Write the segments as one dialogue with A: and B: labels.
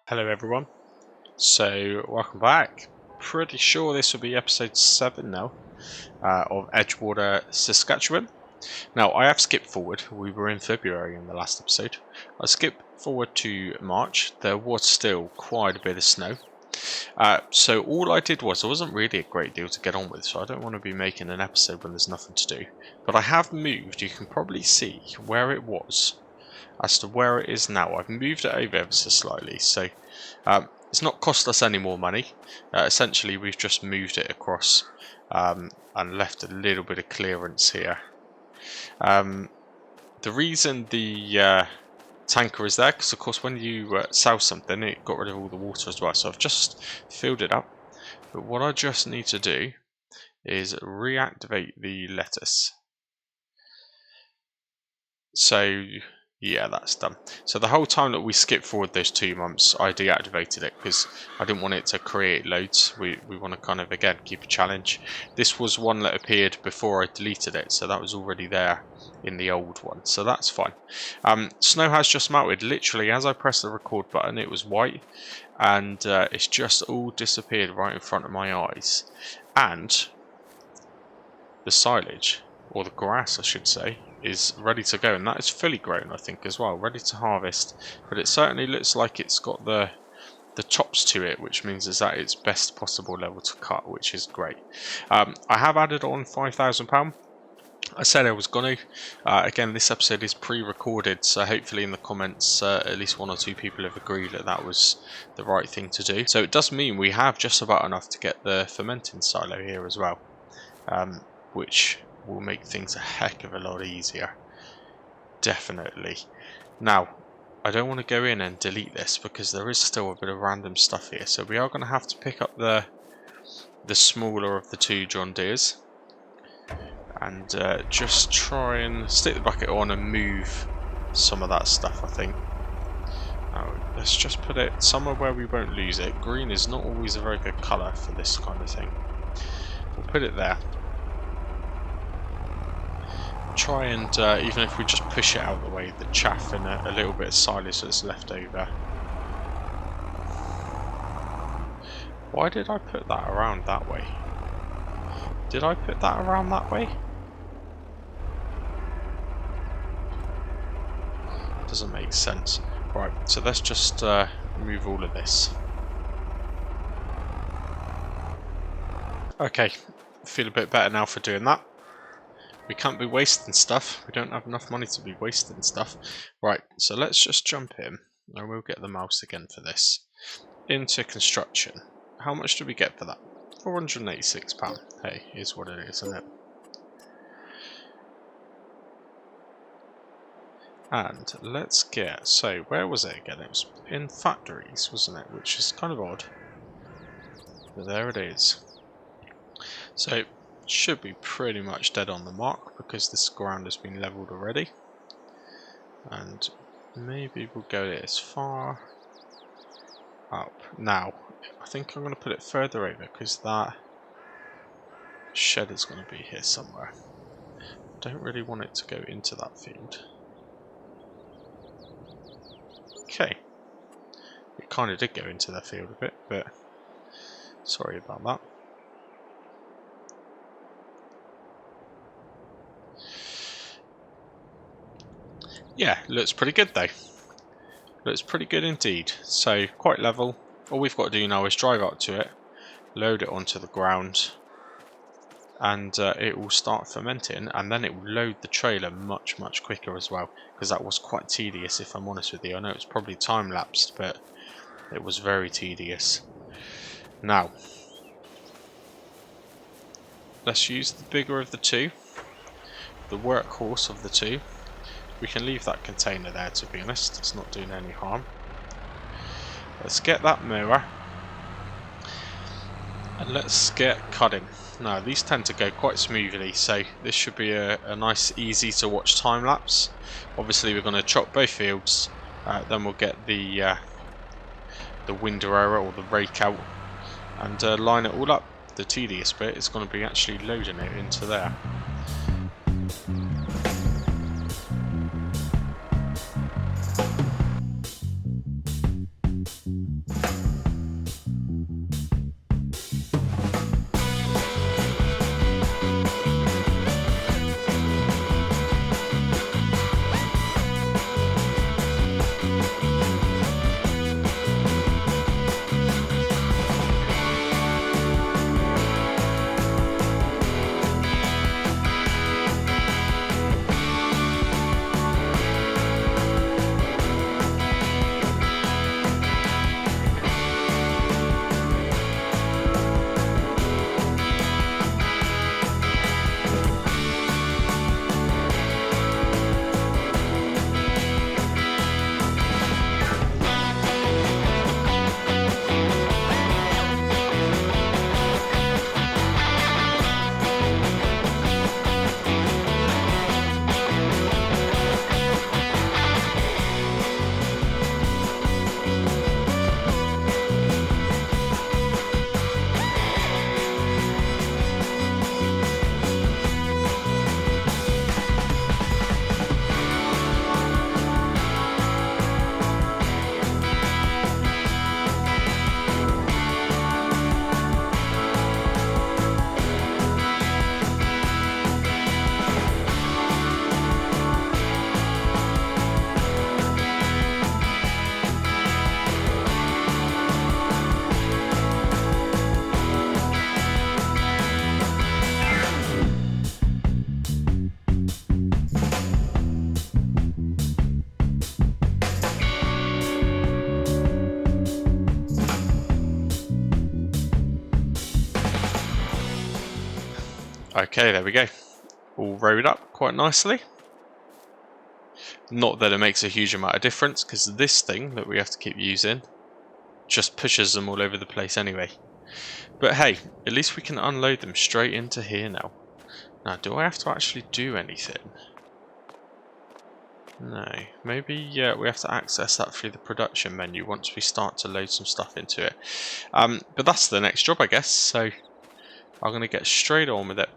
A: Hello everyone, so welcome back. Pretty sure this will be episode 7 now of Edgewater, Saskatchewan. Now I have skipped forward, we were in February in the last episode. I skipped forward to March, there was still quite a bit of snow. So all I did was, there wasn't really a great deal to get on with, so I don't want to be making an episode when there's nothing to do. But I have moved, you can probably see where it was as to where it is now. I've moved it over ever so slightly, so it's not cost us any more money. Essentially we've just moved it across and left a little bit of clearance here. The reason the tanker is there, because of course when you sell something it got rid of all the water as well, so I've just filled it up. But what I just need to do is reactivate the lettuce. So yeah, that's done. So the whole time that we skipped forward those 2 months, I deactivated it because I didn't want it to create loads. We want to kind of, again, keep a challenge. This was one that appeared before I deleted it, so that was already there in the old one, so that's fine. Snow has just melted. Literally, as I pressed the record button, it was white, and it's just all disappeared right in front of my eyes. And the silage, or the grass I should say, is ready to go, and that is fully grown I think as well, ready to harvest. But it certainly looks like it's got the tops to it, which means it's at its best possible level to cut, which is great. I have added on £5,000. I said I was going to. Again, this episode is pre-recorded, so hopefully in the comments at least 1 or 2 people have agreed that that was the right thing to do. So it does mean we have just about enough to get the fermenting silo here as well, which will make things a heck of a lot easier. Definitely. Now, I don't want to go in and delete this because there is still a bit of random stuff here, so we are going to have to pick up the smaller of the 2 John Deeres and just try and stick the bucket on and move some of that stuff, I think. Now, let's just put it somewhere where we won't lose it. Green is not always a very good colour for this kind of thing. We'll put it there. Try and, even if we just push it out of the way, the chaff and a little bit of silage that's left over. Why did I put that around that way? Did I put that around that way? Doesn't make sense. Right, so let's just move all of this. Okay, feel a bit better now for doing that. We can't be wasting stuff. We don't have enough money to be wasting stuff. Right, so let's just jump in. I will get the mouse again for this. Into construction. How much do we get for that? £486. Hey, is what it is, isn't it? And let's get, so where was it again? It was in factories, wasn't it? Which is kind of odd. But there it is. So should be pretty much dead on the mark because this ground has been leveled already, and maybe we'll go as far up. Now I think I'm going to put it further over because that shed is going to be here somewhere. Don't really want it to go into that field. Okay, it kind of did go into that field a bit, but sorry about that. Yeah, looks pretty good though. Looks pretty good indeed. So quite level. All we've got to do now is drive up to it, load it onto the ground, and it will start fermenting, and then it will load the trailer much quicker as well, because that was quite tedious if I'm honest with you. I know it's probably time lapsed, but it was very tedious. Now let's use the bigger of the 2, the workhorse of the 2. We can leave that container there, to be honest, it's not doing any harm. Let's get that mower and let's get cutting. Now these tend to go quite smoothly, so this should be a nice easy to watch time lapse. Obviously we're going to chop both fields, then we'll get the windrower or the rake out and line it all up. The tedious bit is going to be actually loading it into there. Okay, there we go. All rode up quite nicely. Not that it makes a huge amount of difference, because this thing that we have to keep using just pushes them all over the place anyway. But hey, at least we can unload them straight into here now. Now, do I have to actually do anything? No, maybe we have to access that through the production menu once we start to load some stuff into it. But that's the next job, I guess, so I'm going to get straight on with it.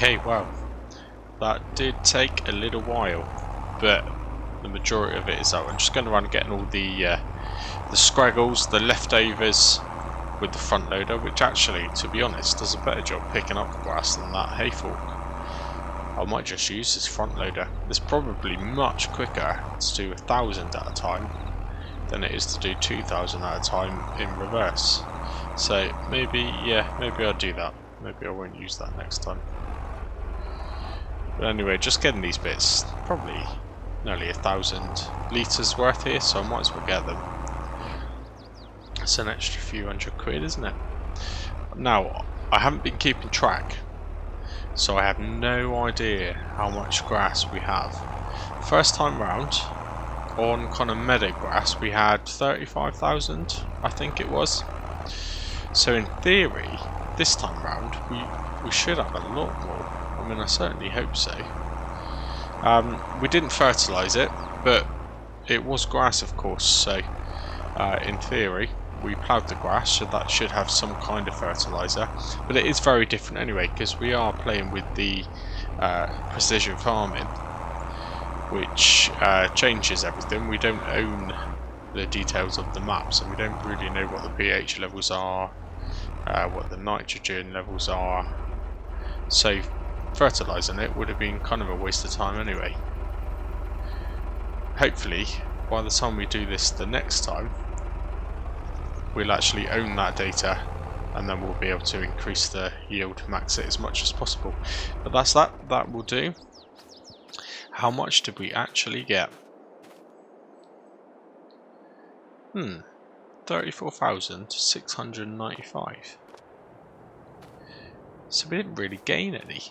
A: Okay, wow, that did take a little while, but the majority of it is out. I'm just going to run getting all the scraggles, the leftovers with the front loader, which actually, to be honest, does a better job picking up the grass than that hay fork. I might just use this front loader. It's probably much quicker to do 1,000 at a time than it is to do 2,000 at a time in reverse. So maybe, yeah, maybe I'll do that. Maybe I won't use that next time. But anyway, just getting these bits, probably nearly 1,000 litres worth here, so I might as well get them. It's an extra few £100, isn't it? Now, I haven't been keeping track, so I have no idea how much grass we have. First time round, on kind of meadow grass, we had 35,000, I think it was. So in theory, this time round, we should have a lot more. I mean, I certainly hope so. We didn't fertilise it, but it was grass, of course, so in theory, we ploughed the grass, so that should have some kind of fertiliser. But it is very different anyway, because we are playing with the precision farming, which changes everything. We don't own the details of the map, so we don't really know what the pH levels are, what the nitrogen levels are. So fertilising it would have been kind of a waste of time anyway. Hopefully, by the time we do this the next time, we'll actually own that data, and then we'll be able to increase the yield, max it as much as possible. But that's that will do. How much did we actually get? 34,695. So we didn't really gain any.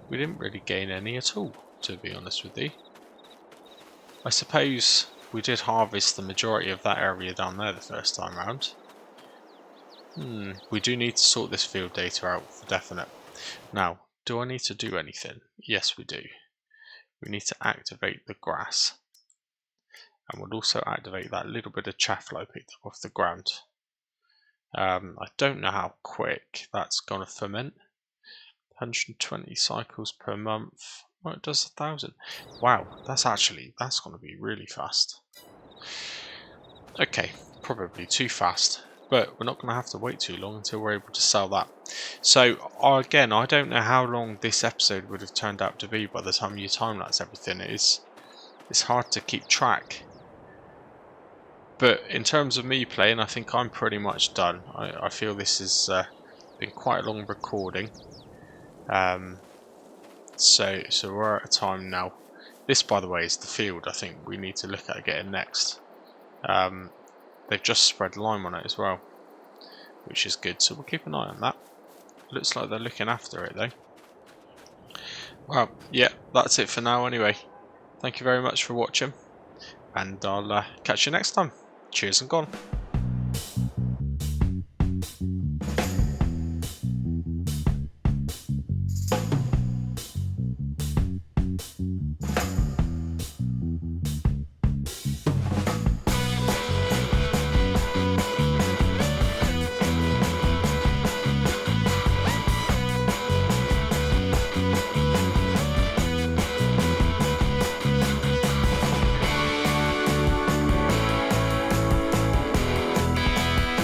A: We didn't really gain any at all, to be honest with you. I suppose we did harvest the majority of that area down there the first time round. We do need to sort this field data out for definite. Now, do I need to do anything? Yes, we do. We need to activate the grass. And we'll also activate that little bit of chaff that I picked up off the ground. I don't know how quick that's going to ferment. 120 cycles per month. Oh, it does 1,000. Wow, that's going to be really fast. Okay, probably too fast, but we're not going to have to wait too long until we're able to sell that. So again, I don't know how long this episode would have turned out to be by the time you time-lapse everything. It's hard to keep track. But in terms of me playing, I think I'm pretty much done. I feel this has been quite a long recording. So we're at a time now. This, by the way, is the field I think we need to look at getting next. They've just spread lime on it as well, which is good. So we'll keep an eye on that. Looks like they're looking after it though. Well, yeah, that's it for now anyway. Thank you very much for watching, and I'll catch you next time. Cheers and gone.